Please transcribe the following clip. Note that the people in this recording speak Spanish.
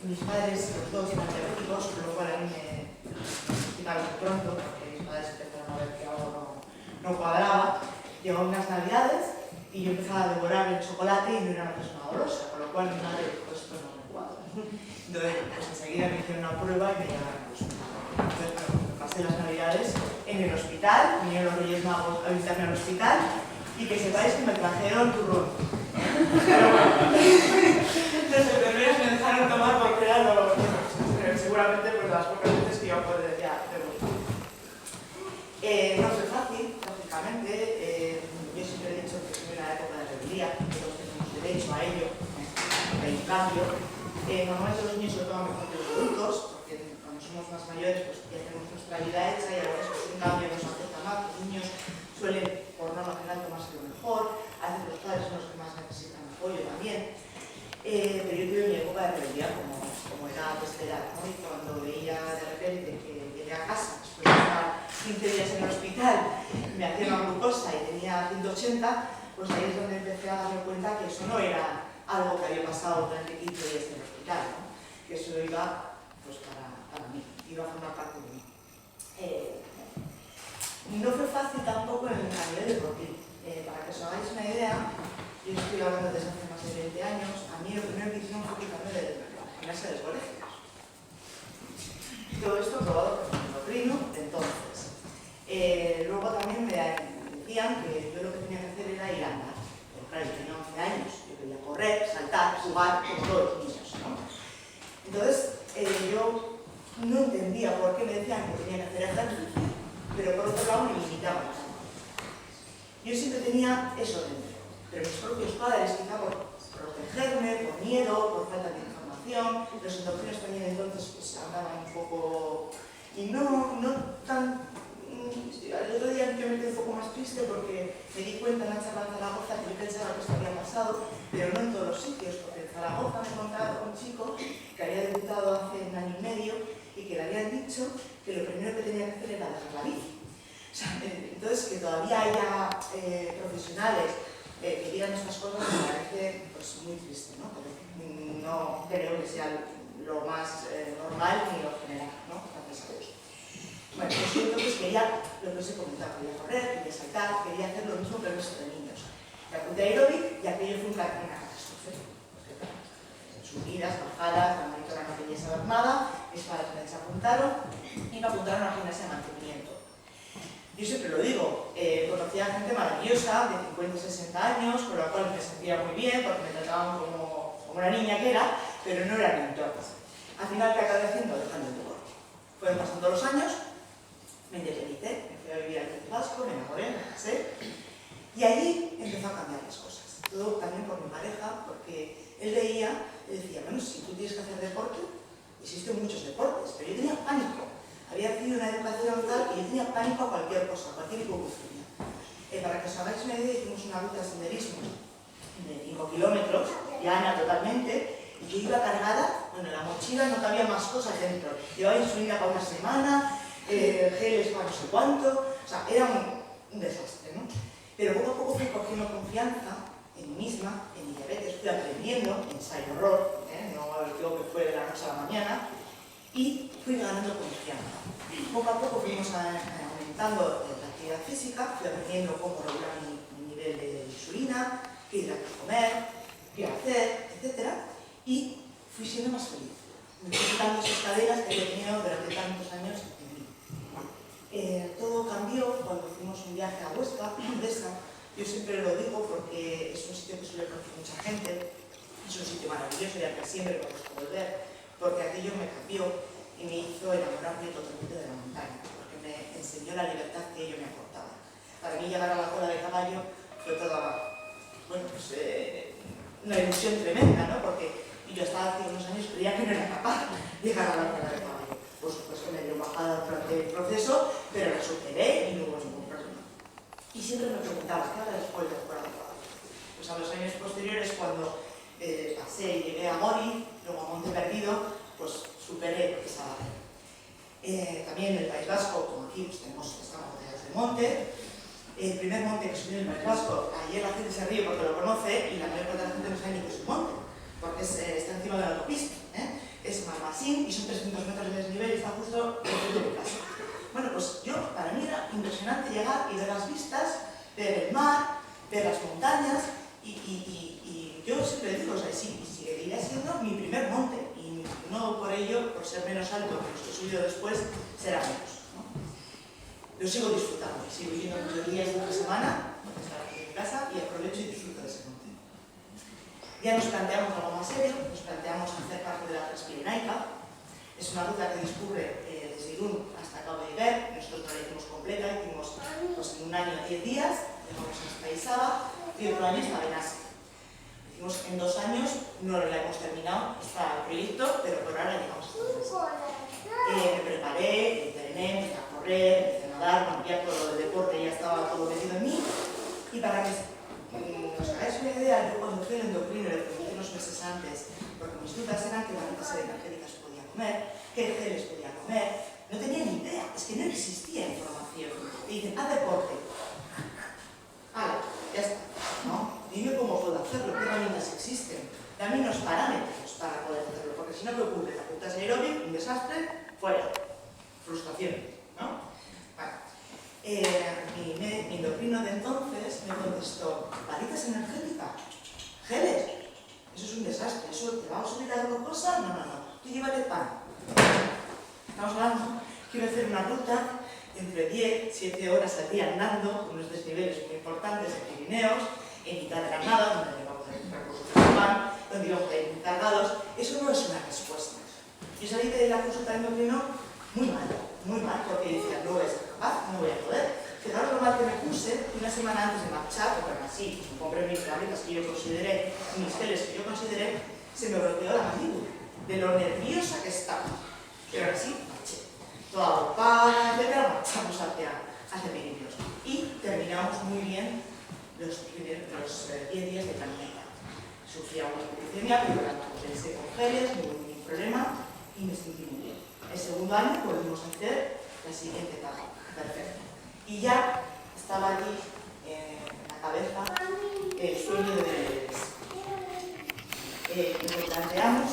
mis padres, los dos, eran diabéticos, con lo cual a mí me hospitalaron muy pronto, porque mis padres empezaron a ver que algo no cuadraba. Llegó unas navidades y yo empezaba a devorar el chocolate y no era una persona golosa, con lo cual mi madre dijo, esto no me cuadra. Entonces, pues enseguida me hicieron una prueba y me llevaron al hospital. Entonces, bueno, pasé las navidades en el hospital, vinieron los Reyes Magos a visitarme al hospital y que sepáis que me trajeron turrón. Pero bueno, los enfermeros me dejaron tomar porque era lo seguramente pues las pocas veces que iba a poder ya hacerlo. No fue fácil, lógicamente. Yo siempre he dicho que es una época de rebeldía, que todos tenemos derecho a ello, hay un cambio. Normalmente los niños se lo toman mejor que los adultos, porque cuando somos más mayores pues ya tenemos nuestra vida hecha y a veces pues, un cambio nos afecta más. Los niños suelen, por norma general, tomarse lo mejor, a veces los padres son los que más necesitan apoyo también. Pero yo tuve mi época de rebeldía como era de esperar, ¿no? Y cuando veía de repente que llegué a casa después de estar 15 días en el hospital, me hacía una glucosa y tenía 180, pues ahí es donde empecé a darme cuenta que eso no era algo que había pasado durante 15 días en el hospital, ¿no? Que eso iba pues, para mí, iba a formar parte de mí. No fue fácil tampoco a nivel deportivo. Para que os hagáis una idea, yo estoy hablando desde hace más de 20 años, a mí lo primero que hicieron fue quitarme de la gimnasia de los colegios. Todo esto probado por mi endocrino de entonces. Luego también me decían que yo lo que tenía que hacer era ir a andar. Pero claro, yo tenía 11 años, yo quería correr, saltar, jugar, como todos los niños, ¿no? Entonces, yo no entendía por qué me decían que tenía que hacer ejercicio, pero por otro lado me limitaban. Yo siempre tenía eso dentro, pero mis propios padres, quizá por protegerme, por miedo, por falta de información, los endocrinos también entonces pues, andaban un poco... y no tan... El otro día yo me quedé un poco más triste porque me di cuenta en la charla en Zaragoza que yo pensaba que esto había pasado, pero no en todos los sitios, porque en Zaragoza me encontraba con un chico que había debutado hace 1 año y medio y que le habían dicho que lo primero que tenía que hacer era dejar la bici. O sea, entonces, que todavía haya profesionales que digan estas cosas me parece pues, muy triste, ¿no? Pero no creo que sea lo más normal ni lo general, ¿no? Gracias a Dios. Bueno, pues yo entonces quería, lo que os he comentado, quería correr, quería saltar, quería hacer lo mismo que el resto de niños. Me apunté a aeróbic y aquello fue una catástrofe. Subidas, bajadas, la monitora no quería saber nada, mis padres me desapuntaron y me apuntaron a una gimnasia de mantenimiento. Yo siempre lo digo, conocía a gente maravillosa de 50 o 60 años, con la cual me sentía muy bien porque me trataban como una niña que era, pero no era mi entorno. Al final, ¿qué acabé haciendo? Dejando el deporte. Fueron pasando los años, me independicé, me fui a vivir al País Vasco, me enamoré, me casé, y allí empezó a cambiar las cosas. Todo también por mi pareja, porque él veía, él decía, bueno, si tú tienes que hacer deporte, existen muchos deportes, pero yo tenía pánico. Había recibido una educación tal que yo tenía pánico a cualquier cosa, a cualquier hipocuria. Para que os hagáis una idea, hicimos una ruta de senderismo de 5 kilómetros, llana totalmente, y yo iba cargada, bueno, la mochila no cabía más cosas dentro. Llevaba insulina para una semana, geles para no sé cuánto, o sea, era un desastre, ¿no? Pero poco a poco fui cogiendo confianza en mí misma, en mi diabetes, fui aprendiendo, ensayo-error, no digo que fue de la noche a la mañana, y fui ganando confianza. Poco a poco fuimos aumentando la actividad física, fui aprendiendo cómo regular mi nivel de insulina, qué ir a comer, qué hacer, etc. Y fui siendo más feliz. Me fui quitando esas cadenas que había tenido durante tantos años en mí. Todo cambió cuando fuimos un viaje a Huesca, Endesa. Yo siempre lo digo porque es un sitio que suele conocer mucha gente, es un sitio maravilloso y al que siempre me gusta volver, porque aquello me cambió y me hizo enamorarme totalmente de la montaña, porque me enseñó la libertad que ello me aportaba. Para mí llegar a la cola de caballo fue toda, bueno, pues una ilusión tremenda, ¿no? Porque yo hasta hace unos años creía que no era capaz de llegar a la cola de caballo. Por supuesto me dio bajada durante el proceso, pero la superé y no hubo ningún problema. Y siempre me preguntaba, ¿qué hago después de la cola de caballo? Pues a los años posteriores, cuando pasé y llegué a Mori, luego a Monte Perdido, pues superé esa barrera. También en el País Vasco, como aquí pues, estamos rodeados de monte. El primer monte que subí en el País Vasco, ayer la gente se ríe porque lo conoce y la mayor parte de la gente no sabe ni que es un monte, porque está encima de la autopista. Es así y son 300 metros de desnivel y está justo dentro de mi casa. Bueno, pues para mí era impresionante llegar y ver las vistas, ver el mar, ver las montañas y yo siempre digo, o sea, sí, seguiría siendo mi primer monte y no por ello, por ser menos alto que los que he subido después, será menos, ¿no? Lo sigo disfrutando, sigo yendo muchos días de la semana, estar aquí en casa y aprovecho y disfruto de ese monte. Ya nos planteamos algo más serio, nos planteamos hacer parte de la Transpirenaica. Es una ruta que discurre desde Irún hasta Cabo de Iber. Nosotros no la hicimos completa, hicimos pues, en un año 10 días, llegamos hasta Izaba y otro año hasta Benassi. Hicimos en 2 años, no lo hemos terminado, está el proyecto, pero por ahora llegamos hasta Benassi. Me preparé, entrené, empecé a correr, empecé a nadar, bueno, ya todo el deporte ya estaba todo metido en mí. Y para que os hagáis una idea, yo cuando fui al endocrino, lo pregunté unos meses antes, porque mis dudas eran qué variantes energéticas podía comer, qué geles podía comer, no tenía ni idea, es que no existía información. Y dicen, haz deporte. ¡Hala! Ya está, ¿no? Dime cómo puedo hacerlo, qué herramientas existen. Dame unos parámetros para poder hacerlo, porque si no, ¿qué ocurre? La puta es aeróbico, un desastre, fuera. Frustración, ¿no? Bueno. Mi endocrino de entonces me contestó, ¿varitas energéticas? ¿Geles? Eso es un desastre, ¿eso te va a subir a glucosa? No, tú llévate pan. Estamos hablando, quiero hacer una ruta entre 10-7 horas al día andando, con unos desniveles muy importantes en Pirineos, en mitad de la nada, donde vamos a encontrar recursos de pan, donde íbamos a ir muy cargados. Eso no es una respuesta. Yo salí de la consulta de endocrino muy mal, porque decía, no voy a ser capaz, no voy a poder. Fijaros lo mal que me puse una semana antes de marchar, porque así, compré mis herramientas que yo consideré, mis geles que yo consideré, se me bloqueó la mandíbula, de lo nerviosa que estaba. Pero ahora sí, marché. Toda agrupada, etc., marchamos hacia Pirineos. Y terminamos muy bien los 10 días de caminata. Sufría una hipoglicemia, pero la compensé con geles, no hubo ningún problema y me sentí muy bien. El segundo año volvimos a hacer la siguiente etapa. Perfecto. Y ya estaba allí en la cabeza el sueño de bebés. Nos planteamos